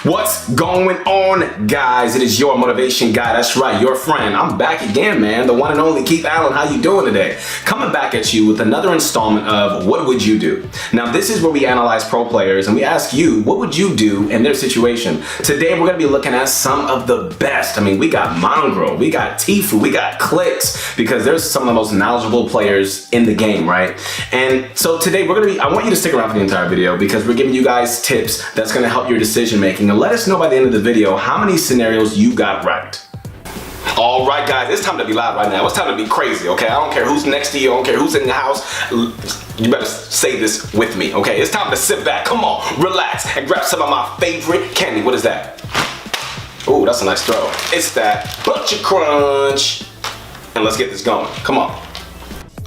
What's going on, guys? It is your motivation guy. That's right, your friend. I'm back again, man. The one and only Keith Allen. How you doing today? Coming back at you with another installment of What Would You Do? Now, this is where we analyze pro players and we ask you, what would you do in their situation? Today, we're going to be looking at some of the best. I mean, we got Mongraal, we got Tfue, we got Clix, because there's some of the most knowledgeable players in the game, right? And so today, I want you to stick around for the entire video because we're giving you guys tips that's going to help your decision making. And let us know by the end of the video how many scenarios you got right. All right, guys, it's time to be loud right now. It's time to be crazy, okay? I don't care who's next to you. I don't care who's in the house. You better say this with me, okay? It's time to sit back. Come on, relax, and grab some of my favorite candy. What is that? Ooh, that's a nice throw. It's that Bunch of Crunch. And let's get this going. Come on.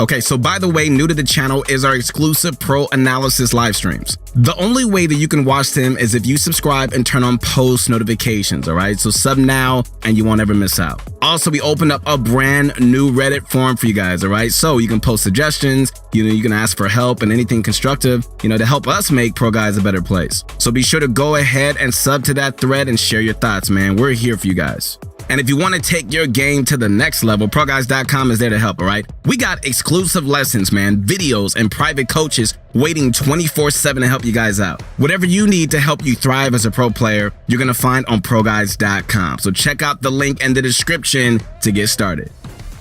Okay, so by the way, new to the channel is our exclusive pro analysis live streams. The only way that you can watch them is if you subscribe and turn on post notifications, all right? So sub now and you won't ever miss out. Also, we opened up a brand new Reddit forum for you guys, all right? So you can post suggestions, you can ask for help and anything constructive, to help us make Pro Guys a better place. So be sure to go ahead and sub to that thread and share your thoughts, man. We're here for you guys. And if you want to take your game to the next level, ProGuys.com is there to help, all right? We got exclusive lessons, man, videos, and private coaches waiting 24/7 to help you guys out. Whatever you need to help you thrive as a pro player, you're going to find on ProGuys.com. So check out the link in the description to get started.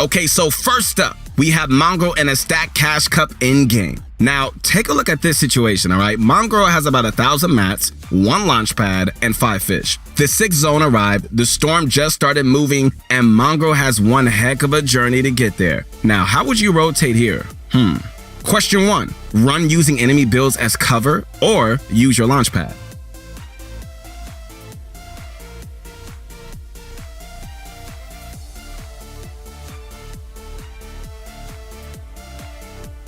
Okay, so first up, we have Mongraal in a stacked cash cup in-game. Now, take a look at this situation, all right? Mongraal has about 1,000 mats, 1 launch pad, and 5 fish. The 6th zone arrived, the storm just started moving, and Mongraal has one heck of a journey to get there. Now, how would you rotate here? Question 1, run using enemy builds as cover or use your launch pad.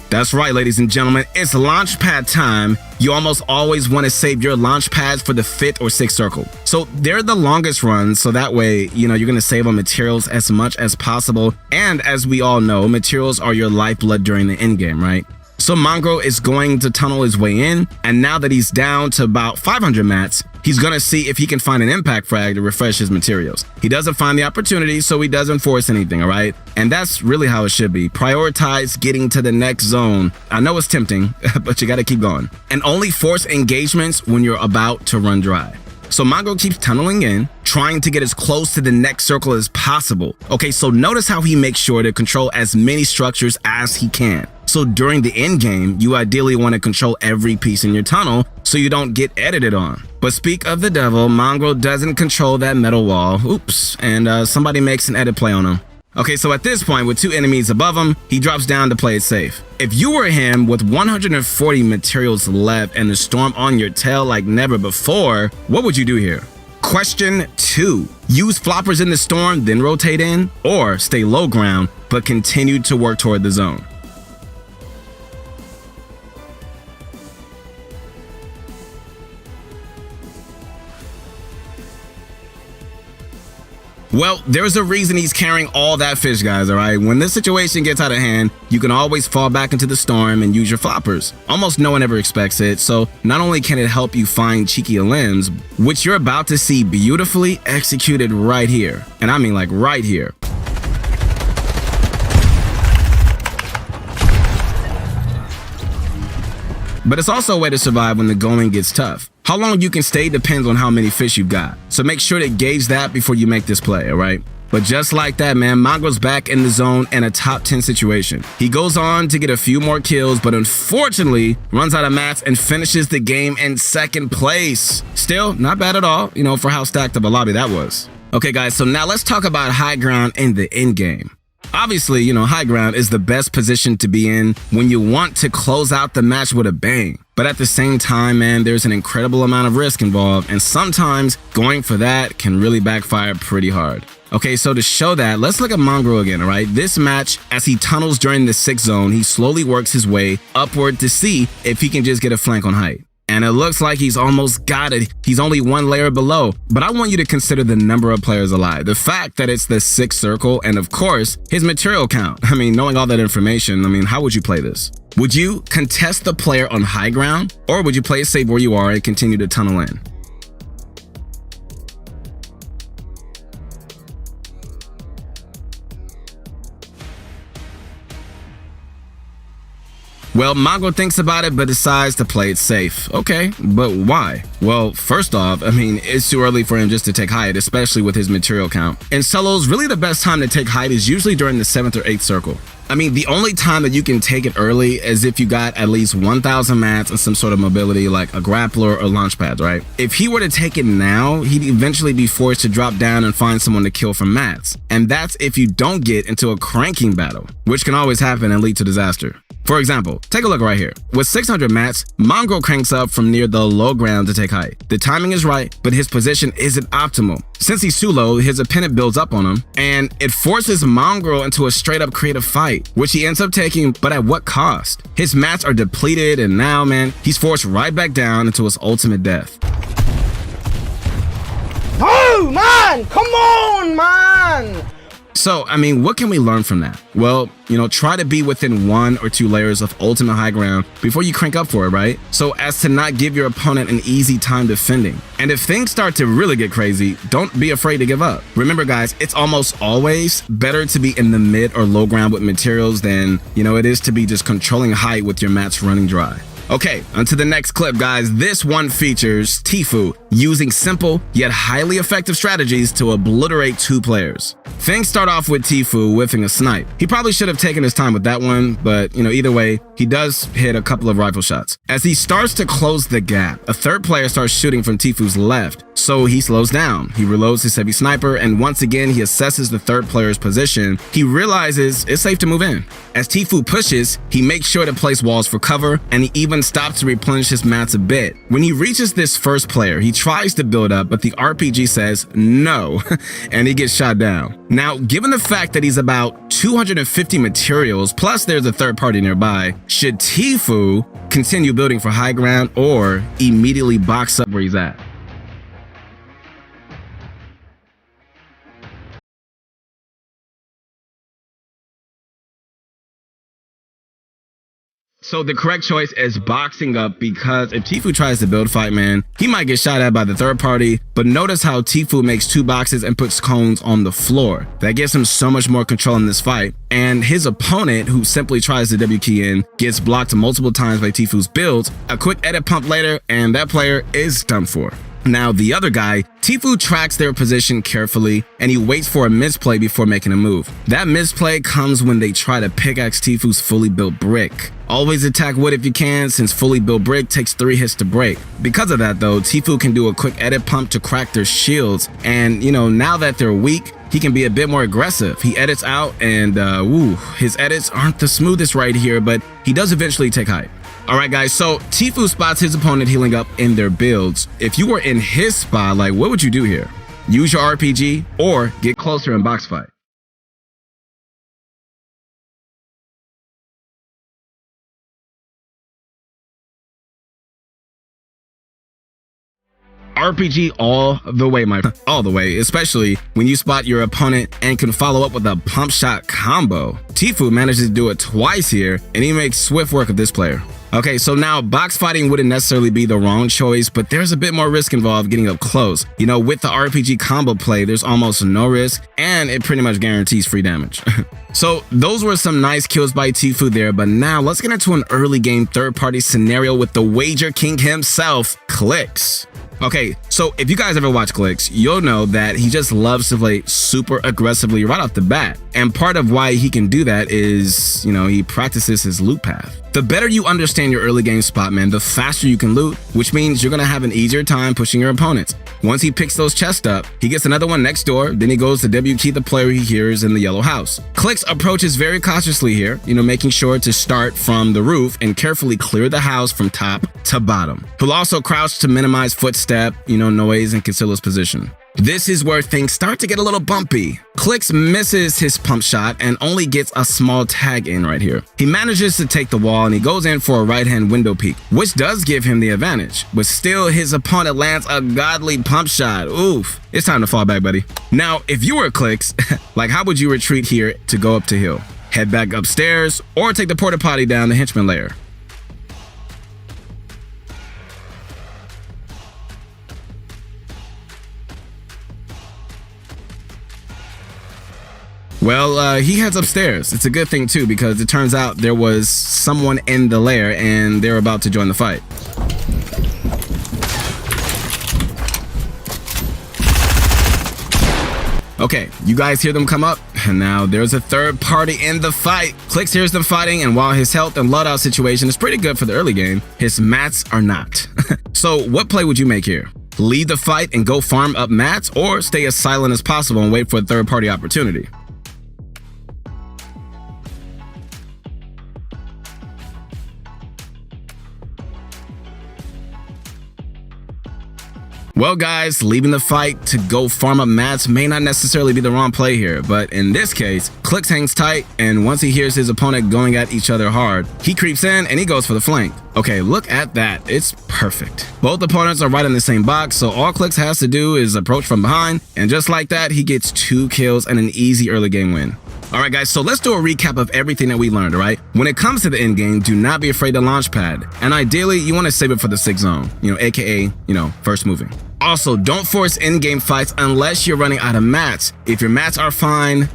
That's right, ladies and gentlemen, it's launch pad time. You almost always want to save your launch pads for the 5th or 6th circle. So they're the longest runs, so that way, you're going to save on materials as much as possible. And as we all know, materials are your lifeblood during the end game, right? So Mongraal is going to tunnel his way in, and now that he's down to about 500 mats, he's going to see if he can find an impact frag to refresh his materials. He doesn't find the opportunity, so he doesn't force anything, all right? And that's really how it should be. Prioritize getting to the next zone. I know it's tempting, but you got to keep going. And only force engagements when you're about to run dry. So Mongraal keeps tunneling in, trying to get as close to the next circle as possible. Okay, so notice how he makes sure to control as many structures as he can. So during the end game, you ideally want to control every piece in your tunnel so you don't get edited on. But speak of the devil, Mongraal doesn't control that metal wall. Oops, and somebody makes an edit play on him. Okay, so at this point, with 2 enemies above him, he drops down to play it safe. If you were him with 140 materials left and the storm on your tail like never before, what would you do here? Question 2, use floppers in the storm, then rotate in, or stay low ground, but continue to work toward the zone. Well, there's a reason he's carrying all that fish, guys, all right? When this situation gets out of hand, you can always fall back into the storm and use your floppers. Almost no one ever expects it, so not only can it help you find cheeky limbs, which you're about to see beautifully executed right here. And I mean like right here. But it's also a way to survive when the going gets tough. How long you can stay depends on how many fish you've got. So make sure to gauge that before you make this play, all right? But just like that, man, Mongraal's back in the zone in a top 10 situation. He goes on to get a few more kills, but unfortunately runs out of mats and finishes the game in 2nd place. Still, not bad at all, for how stacked up a lobby that was. Okay, guys, so now let's talk about high ground in the end game. Obviously, high ground is the best position to be in when you want to close out the match with a bang. But at the same time, man, there's an incredible amount of risk involved, and sometimes going for that can really backfire pretty hard. Okay, so to show that, let's look at Mongraal again, all right? This match, as he tunnels during the 6th zone, he slowly works his way upward to see if he can just get a flank on height. And it looks like he's almost got it. He's only 1 layer below. But I want you to consider the number of players alive, the fact that it's the 6th circle, and of course, his material count. I mean, knowing all that information, how would you play this? Would you contest the player on high ground, or would you play it safe where you are and continue to tunnel in? Well, Mongraal thinks about it but decides to play it safe. Okay, but why? Well, first off, I mean, it's too early for him just to take height, especially with his material count. In solos, really the best time to take height is usually during the 7th or 8th circle. I mean, the only time that you can take it early is if you got at least 1,000 mats and some sort of mobility like a grappler or launch pads, right? If he were to take it now, he'd eventually be forced to drop down and find someone to kill from mats. And that's if you don't get into a cranking battle, which can always happen and lead to disaster. For example, take a look right here. With 600 mats, Mongraal cranks up from near the low ground to take height. The timing is right, but his position isn't optimal. Since he's too low, his opponent builds up on him, and it forces Mongraal into a straight up creative fight, which he ends up taking, but at what cost? His mats are depleted, and now, man, he's forced right back down into his ultimate death. Oh, man! Come on, man! So, I mean, what can we learn from that? Well, try to be within 1 or 2 layers of ultimate high ground before you crank up for it, right? So as to not give your opponent an easy time defending. And if things start to really get crazy, don't be afraid to give up. Remember, guys, it's almost always better to be in the mid or low ground with materials than, it is to be just controlling height with your mats running dry. Okay, on to the next clip, guys. This one features Tfue using simple yet highly effective strategies to obliterate 2 players. Things start off with Tfue whiffing a snipe. He probably should have taken his time with that one, but either way, he does hit a couple of rifle shots. As he starts to close the gap, a 3rd player starts shooting from Tfue's left, so he slows down. He reloads his heavy sniper, and once again, he assesses the 3rd player's position. He realizes it's safe to move in. As Tfue pushes, he makes sure to place walls for cover, and he even stops to replenish his mats a bit. When he reaches this 1st player, he tries to build up, but the RPG says no, and he gets shot down. Now, given the fact that he's about 250 materials, plus there's a 3rd party nearby, should Tfue continue building for high ground or immediately box up where he's at? So the correct choice is boxing up, because if Tfue tries to build fight, man, he might get shot at by the 3rd party. But notice how Tfue makes 2 boxes and puts cones on the floor. That gives him so much more control in this fight. And his opponent, who simply tries to W key in, gets blocked multiple times by Tfue's builds. A quick edit pump later, and that player is done for. Now, the other guy, Tfue tracks their position carefully, and he waits for a misplay before making a move. That misplay comes when they try to pickaxe Tfue's fully built brick. Always attack wood if you can, since fully built brick takes 3 hits to break. Because of that, though, Tfue can do a quick edit pump to crack their shields, and now that they're weak, he can be a bit more aggressive. He edits out, and his edits aren't the smoothest right here, but he does eventually take height. Alright guys, so Tfue spots his opponent healing up in their builds. If you were in his spot, what would you do here? Use your RPG or get closer and box fight? RPG all the way, all the way, especially when you spot your opponent and can follow up with a pump shot combo. Tfue manages to do it twice here, and he makes swift work of this player. Okay, so now box fighting wouldn't necessarily be the wrong choice, but there's a bit more risk involved getting up close. With the RPG combo play, there's almost no risk, and it pretty much guarantees free damage. So those were some nice kills by Tfue there, but now let's get into an early game 3rd party scenario with the Wager King himself, Clix. Okay, so if you guys ever watch Clix, you'll know that he just loves to play super aggressively right off the bat. And part of why he can do that is, he practices his loot path. The better you understand your early game spot, man, the faster you can loot, which means you're gonna have an easier time pushing your opponents. Once he picks those chests up, he gets another one next door, then he goes to W key the player he hears in the yellow house. Clix approaches very cautiously here, making sure to start from the roof and carefully clear the house from top to bottom. He'll also crouch to minimize footstep, noise, and conceal his position. This is where things start to get a little bumpy. Clix misses his pump shot and only gets a small tag in right here. He manages to take the wall and he goes in for a right-hand window peek, which does give him the advantage, but still his opponent lands a godly pump shot. Oof, it's time to fall back, buddy. Now, if you were Clix, how would you retreat here to go up to hill? Head back upstairs or take the porta potty down the henchman layer? Well, he heads upstairs. It's a good thing too, because it turns out there was someone in the lair and they're about to join the fight. Okay, you guys hear them come up, and now there's a third party in the fight. Clix hears them fighting, and while his health and loadout situation is pretty good for the early game, his mats are not. So what play would you make here? Lead the fight and go farm up mats, or stay as silent as possible and wait for a third party opportunity? Well guys, leaving the fight to go farm up mats may not necessarily be the wrong play here, but in this case, Clix hangs tight, and once he hears his opponent going at each other hard, he creeps in and he goes for the flank. Okay, look at that, it's perfect. Both opponents are right in the same box, so all Clix has to do is approach from behind, and just like that, he gets 2 kills and an easy early game win. Alright guys, so let's do a recap of everything that we learned, alright? When it comes to the end game, do not be afraid to launch pad, and ideally, you want to save it for the 6th zone, aka, first moving. Also, don't force in-game fights unless you're running out of mats. If your mats are fine,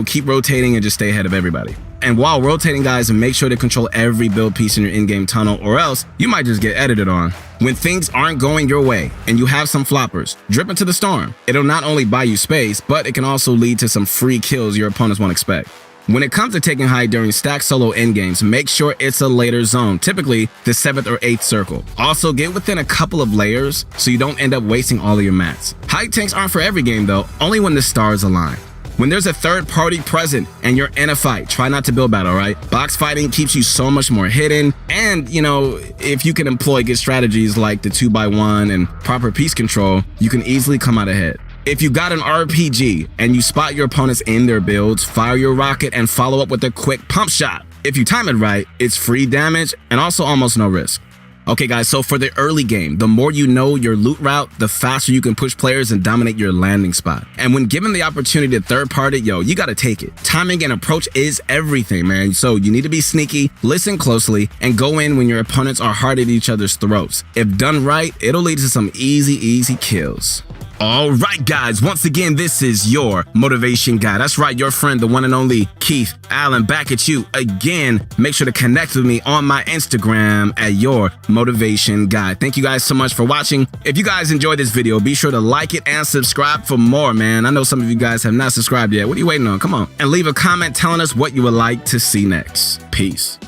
keep rotating and just stay ahead of everybody. And while rotating, guys, make sure to control every build piece in your in-game tunnel, or else you might just get edited on. When things aren't going your way and you have some floppers, drip into the storm. It'll not only buy you space, but it can also lead to some free kills your opponents won't expect. When it comes to taking height during stack solo endgames, make sure it's a later zone, typically the 7th or 8th circle. Also, get within a couple of layers so you don't end up wasting all of your mats. Height tanks aren't for every game though, only when the stars align. When there's a third party present and you're in a fight, try not to build battle, right? Box fighting keeps you so much more hidden, and if you can employ good strategies like the 2x1 and proper piece control, you can easily come out ahead. If you got an RPG and you spot your opponents in their builds, fire your rocket and follow up with a quick pump shot. If you time it right, it's free damage and also almost no risk. Okay guys, so for the early game, the more you know your loot route, the faster you can push players and dominate your landing spot. And when given the opportunity to third party, you gotta take it. Timing and approach is everything, man. So you need to be sneaky, listen closely, and go in when your opponents are hard at each other's throats. If done right, it'll lead to some easy kills. Alright guys, once again, this is your motivation guy. That's right, your friend, the one and only Keith Allen, back at you again. Make sure to connect with me on my Instagram at your motivation guy. Thank you guys so much for watching. If you guys enjoyed this video, be sure to like it and subscribe for more, man. I know some of you guys have not subscribed yet. What are you waiting on? Come on. And leave a comment telling us what you would like to see next. Peace.